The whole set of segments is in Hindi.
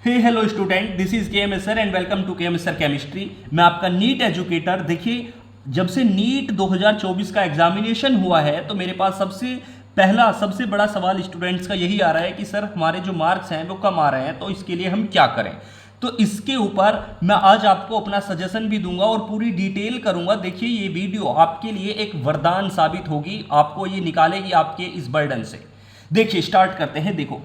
Hey hello student, this is K M S sir and welcome to K M S sir chemistry. मैं आपका नीट एजुकेटर। देखिए, जब से नीट 2024 का एग्जामिनेशन हुआ है तो मेरे पास सबसे बड़ा सवाल स्टूडेंट्स का यही आ रहा है कि सर हमारे जो मार्क्स हैं वो कम आ रहे हैं, तो इसके लिए हम क्या करें। तो इसके ऊपर मैं आज आपको अपना सजेशन भी दूंगा और पूरी डिटेल करूंगा। देखिए, ये वीडियो आपके लिए एक वरदान साबित होगी, आपको ये निकालेगी आपके इस बर्डन से। देखिए, स्टार्ट करते हैं। देखो,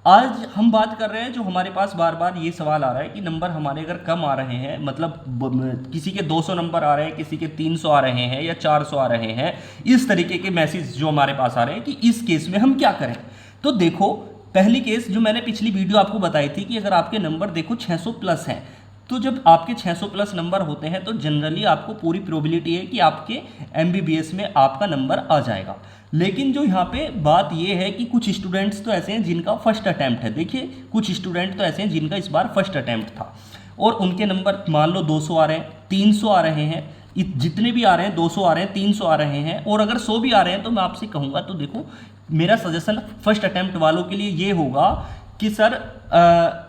आज हम बात कर रहे हैं, जो हमारे पास बार बार ये सवाल आ रहा है कि नंबर हमारे अगर कम आ रहे हैं, मतलब किसी के 200 नंबर आ रहे हैं, किसी के 300 आ रहे हैं या 400 आ रहे हैं, इस तरीके के मैसेज जो हमारे पास आ रहे हैं कि इस केस में हम क्या करें। तो देखो, पहली केस जो मैंने पिछली वीडियो आपको बताई थी कि अगर आपके नंबर देखो 600 प्लस हैं, तो जब आपके 600 प्लस नंबर होते हैं तो जनरली आपको पूरी प्रोबेबिलिटी है कि आपके एमबीबीएस में आपका नंबर आ जाएगा। लेकिन जो यहाँ पे बात ये है कि कुछ स्टूडेंट्स तो ऐसे हैं जिनका फर्स्ट अटैम्प्ट है। देखिए, कुछ स्टूडेंट तो ऐसे हैं जिनका इस बार फर्स्ट अटैम्प्ट था और उनके नंबर मान लो 200 आ रहे हैं, 300 आ रहे हैं, जितने भी आ रहे हैं 200 आ रहे हैं, 300 आ रहे हैं और अगर 100 भी आ रहे हैं, तो मैं आपसे कहूँगा, तो देखो मेरा सजेशन फर्स्ट अटैम्प्ट वालों के लिए ये होगा कि सर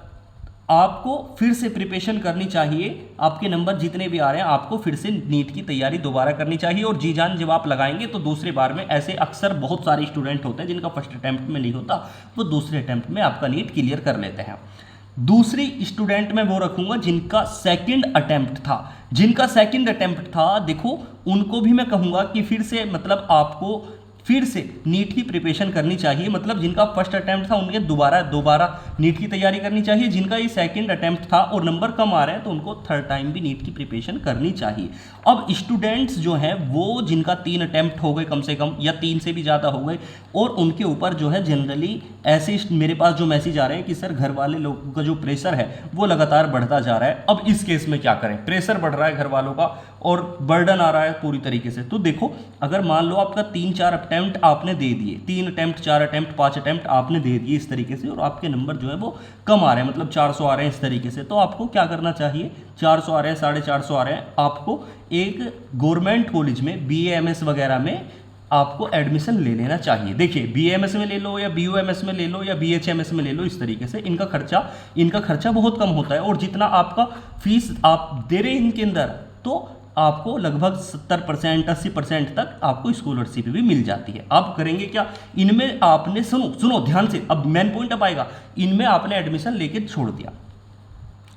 आपको फिर से प्रिपरेशन करनी चाहिए। आपके नंबर जितने भी आ रहे हैं, आपको फिर से नीट की तैयारी दोबारा करनी चाहिए और जी जान जब आप लगाएंगे तो दूसरे बार में, ऐसे अक्सर बहुत सारे स्टूडेंट होते हैं जिनका फर्स्ट अटैम्प्ट में नहीं होता, वो दूसरे अटैम्प्ट में आपका नीट क्लियर कर लेते हैं। दूसरी स्टूडेंट में वो रखूंगा जिनका सेकंड अटेम्प्ट था। जिनका सेकंड अटेम्प्ट था, देखो उनको भी मैं कहूंगा कि फिर से, मतलब आपको फिर से नीट की प्रिपरेशन करनी चाहिए। मतलब जिनका फर्स्ट अटैम्प्ट था उनके दोबारा नीट की तैयारी करनी चाहिए। जिनका ये सेकंड अटैम्प्ट था और नंबर कम आ रहे हैं, तो उनको थर्ड टाइम भी नीट की प्रिपरेशन करनी चाहिए। अब स्टूडेंट्स जो हैं वो जिनका 3 अटैम्प्ट हो गए कम से कम, या 3 से भी ज़्यादा हो गए, और उनके ऊपर जो है जनरली ऐसे मेरे पास जो मैसेज आ रहे हैं कि सर घर वाले लोगों का जो प्रेशर है वो लगातार बढ़ता जा रहा है। अब इस केस में क्या करें? प्रेशर बढ़ रहा है घर वालों का और बर्डन आ रहा है पूरी तरीके से। तो देखो, अगर मान लो आपका 3-4 अटेम्प्ट आपने दे दिए, 3 अटेम्प्ट, 4 अटेम्प्ट, 5 अटेम्प्ट आपने दे दिए इस तरीके से, और आपके नंबर जो है वो कम आ रहे हैं, मतलब 400 आ रहे हैं इस तरीके से, तो आपको क्या करना चाहिए? 400 आ रहे हैं, 450 आ रहे हैं, आपको एक गवर्नमेंट कॉलेज में BAMS वगैरह में आपको एडमिशन ले लेना चाहिए। देखिए, BAMS में ले लो या BUMS में ले लो या BHMS में ले लो, इस तरीके से इनका खर्चा बहुत कम होता है और जितना आपका फीस आप दे रहे हैं इनके अंदर, तो आपको लगभग 70%, 80% तक आपको स्कॉलरशिप भी मिल जाती है। आप करेंगे क्या? इनमें आपने सुनो ध्यान से, अब मेन पॉइंट अब आएगा। इनमें आपने एडमिशन लेके छोड़ दिया,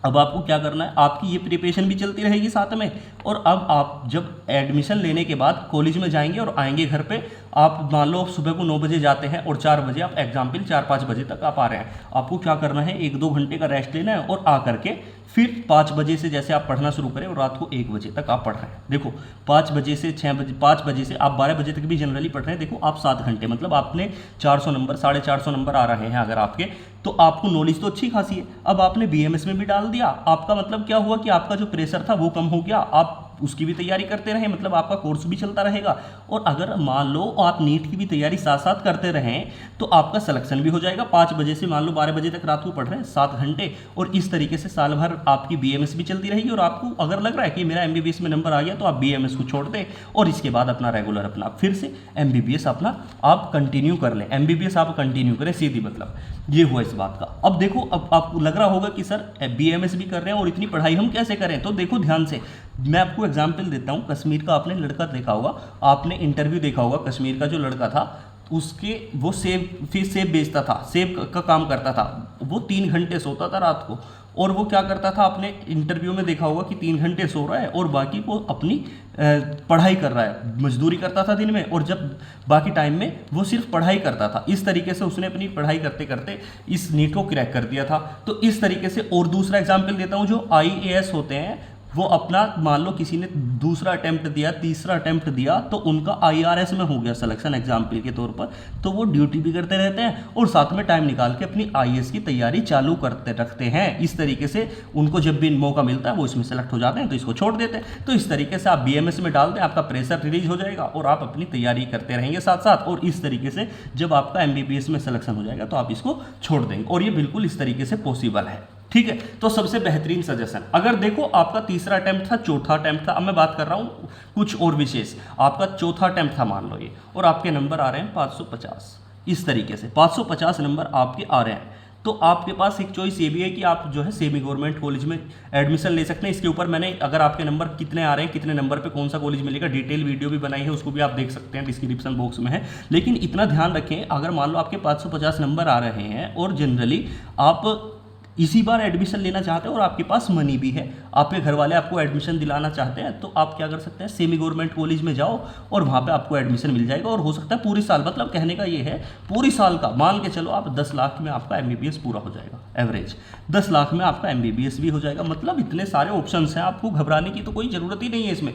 अब आपको क्या करना है? आपकी ये प्रिपरेशन भी चलती रहेगी साथ में, और अब आप जब एडमिशन लेने के बाद कॉलेज में जाएंगे और आएंगे घर पे, आप मान लो सुबह को 9 बजे जाते हैं और 4 बजे आप एग्जाम्पल 4-5 बजे तक आप आ रहे हैं, आपको क्या करना है? 1-2 घंटे का रेस्ट लेना है और आ करके फिर 5 बजे से जैसे आप पढ़ना शुरू करें और रात को 1 बजे तक आप पढ़ रहे हैं। देखो, 5 बजे से 6 बजे, 5 बजे से आप 12 बजे तक भी जनरली पढ़ रहे हैं। देखो, आप 7 घंटे, मतलब आपने 400 नंबर, 450 नंबर आ रहे हैं अगर आपके, तो आपको नॉलेज तो अच्छी खासी है। अब आपने BMS में भी डाल दिया, आपका मतलब क्या हुआ कि आपका जो प्रेशर था वो कम हो गया, आप उसकी भी तैयारी करते रहें, मतलब आपका कोर्स भी चलता रहेगा। और अगर मान लो आप नीट की भी तैयारी साथ साथ करते रहें तो आपका सिलेक्शन भी हो जाएगा। 5 बजे से मान लो 12 बजे तक रात को पढ़ रहे हैं 7 घंटे, और इस तरीके से साल भर आपकी BMS भी चलती रहेगी। और आपको अगर लग रहा है कि मेरा MBBS में नंबर आ गया, तो आप BMS को छोड़ दें और इसके बाद अपना रेगुलर अपना फिर से MBBS अपना आप कंटिन्यू कर लें। MBBS आप कंटिन्यू करें, सीधी मतलब ये हुआ इस बात का। अब देखो, अब आपको लग रहा होगा कि सर BMS भी कर रहे हैं और इतनी पढ़ाई हम कैसे करें? तो देखो ध्यान से, मैं आपको एग्जाम्पल देता हूँ। कश्मीर का आपने लड़का देखा होगा, आपने इंटरव्यू देखा होगा। कश्मीर का जो लड़का था, उसके वो सेब बेचता था, सेब का काम करता था। वो 3 घंटे सोता था रात को, और वो क्या करता था, आपने इंटरव्यू में देखा होगा कि 3 घंटे सो रहा है और बाकी वो अपनी पढ़ाई कर रहा है। मजदूरी करता था दिन में, और जब बाकी टाइम में वो सिर्फ पढ़ाई करता था। इस तरीके से उसने अपनी पढ़ाई करते करते इस नीट को क्रैक कर दिया था। तो इस तरीके से, और दूसरा एग्जाम्पल देता हूँ, जो IAS होते हैं, वो अपना मान लो किसी ने दूसरा अटेम्प्ट दिया, तीसरा अटेम्प्ट दिया, तो उनका IRS में हो गया सिलेक्शन एग्जाम्पल के तौर पर, तो वो ड्यूटी भी करते रहते हैं और साथ में टाइम निकाल के अपनी IAS की तैयारी चालू करते रखते हैं। इस तरीके से उनको जब भी मौका मिलता है वो इसमें सेलेक्ट हो जाते हैं, तो इसको छोड़ देते हैं। तो इस तरीके से आप BMS में डाल दें, आपका प्रेशर रिलीज हो जाएगा और आप अपनी तैयारी करते रहेंगे साथ साथ, और इस तरीके से जब आपका MBBS में सिलेक्शन हो जाएगा तो आप इसको छोड़ देंगे, और ये बिल्कुल इस तरीके से पॉसिबल है। ठीक है, तो सबसे बेहतरीन सजेशन, अगर देखो आपका तीसरा अटेम्प्ट था, चौथा अटेम्प्ट था, अब मैं बात कर रहा हूँ कुछ और विशेष, आपका चौथा अटेम्प्ट था मान लो ये, और आपके नंबर आ रहे हैं 550, इस तरीके से 550 नंबर आपके आ रहे हैं, तो आपके पास एक चॉइस ये भी है कि आप जो है सेमी गवर्नमेंट कॉलेज में एडमिशन ले सकते हैं। इसके ऊपर मैंने, अगर आपके नंबर कितने आ रहे हैं, कितने नंबर पे कौन सा कॉलेज मिलेगा, डिटेल वीडियो भी बनाई है, उसको भी आप देख सकते हैं, डिस्क्रिप्शन बॉक्स में है। लेकिन इतना ध्यान रखें, अगर मान लो आपके 550 नंबर आ रहे हैं और जनरली आप इसी बार एडमिशन लेना चाहते हैं और आपके पास मनी भी है, आपके घर वाले आपको एडमिशन दिलाना चाहते हैं, तो आप क्या कर सकते हैं, सेमी गवर्नमेंट कॉलेज में जाओ और वहाँ पे आपको एडमिशन मिल जाएगा। और हो सकता है पूरी साल, मतलब कहने का ये है पूरी साल का मान के चलो आप 10 लाख में आपका MBBS पूरा हो जाएगा, एवरेज 10 लाख में आपका MBBS भी हो जाएगा। मतलब इतने सारे ऑप्शंस हैं, आपको घबराने की तो कोई ज़रूरत ही नहीं है इसमें।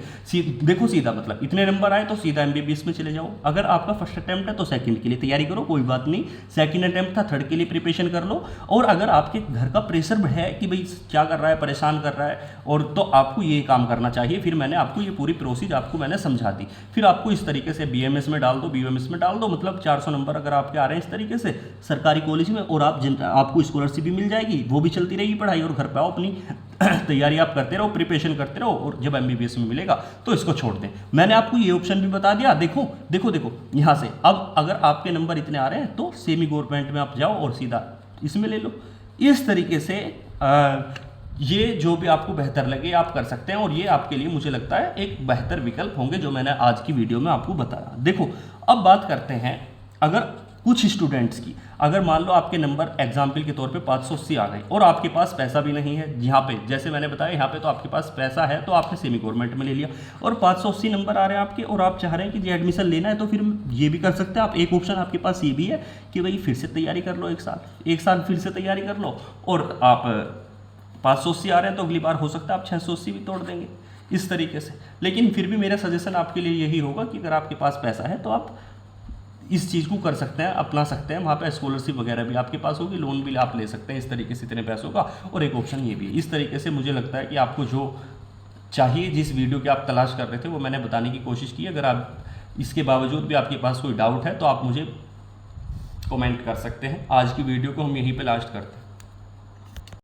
देखो सीधा, मतलब इतने नंबर आए तो सीधा MBBS में चले जाओ। अगर आपका फर्स्ट अटैम्प्ट है तो सेकंड के लिए तैयारी करो, कोई बात नहीं। सेकंड अटैम्प्ट था, थर्ड के लिए प्रिपरेशन कर लो। और अगर आपके घर का प्रेशर है कि भाई क्या कर रहा है, परेशान कर रहा है, और तो आपको ये काम करना चाहिए। फिर मैंने आपको ये पूरी प्रोसेस आपको मैंने समझा दी। फिर आपको इस तरीके से BMS में डाल दो, BUMS में डाल दो, मतलब 400 नंबर अगर आपके आ रहे हैं इस तरीके से सरकारी कॉलेज में, और आपको स्कॉलरशिप भी मिल जाएगी, वो भी चलती रहेगी पढ़ाई, और घर पे आओ अपनी तैयारी आप करते रहो, प्रिपरेशन करते रहो, और जब MBBS में मिलेगा तो इसको छोड़ दें। मैंने आपको ये ऑप्शन भी बता दिया। देखो देखो देखो यहाँ से अब अगर आपके नंबर इतने आ रहे हैं तो सेमी गवर्नमेंट में आप जाओ और सीधा इसमें ले लो। इस तरीके से ये जो भी आपको बेहतर लगे आप कर सकते हैं, और ये आपके लिए मुझे लगता है एक बेहतर विकल्प होंगे जो मैंने आज की वीडियो में आपको बताया। देखो अब बात करते हैं अगर कुछ स्टूडेंट्स की, अगर मान लो आपके नंबर एग्जाम्पल के तौर पे 580 आ गए और आपके पास पैसा भी नहीं है, यहाँ पे जैसे मैंने बताया यहाँ पे तो आपके पास पैसा है तो आपने सेमी गवर्नमेंट में ले लिया, और 580 नंबर आ रहे हैं आपके और आप चाह रहे हैं कि जी एडमिशन लेना है, तो फिर ये भी कर सकते हैं आप। एक ऑप्शन आपके पास ये भी है कि भाई फिर से तैयारी कर लो, एक साल फिर से तैयारी कर लो, और आप 580 आ रहे हैं तो अगली बार हो सकता है आप 680 भी तोड़ देंगे इस तरीके से। लेकिन फिर भी मेरा सजेशन आपके लिए यही होगा कि अगर आपके पास पैसा है तो आप इस चीज़ को कर सकते हैं, अपना सकते हैं। वहाँ पे स्कॉलरशिप वगैरह भी आपके पास होगी, लोन भी आप ले सकते हैं इस तरीके से इतने पैसों का। और एक ऑप्शन ये भी है। इस तरीके से मुझे लगता है कि आपको जो चाहिए, जिस वीडियो की आप तलाश कर रहे थे वो मैंने बताने की कोशिश की। अगर आप इसके बावजूद भी आपके पास कोई डाउट है तो आप मुझे कमेंट कर सकते हैं। आज की वीडियो को हम यहीं पे लास्ट करते हैं।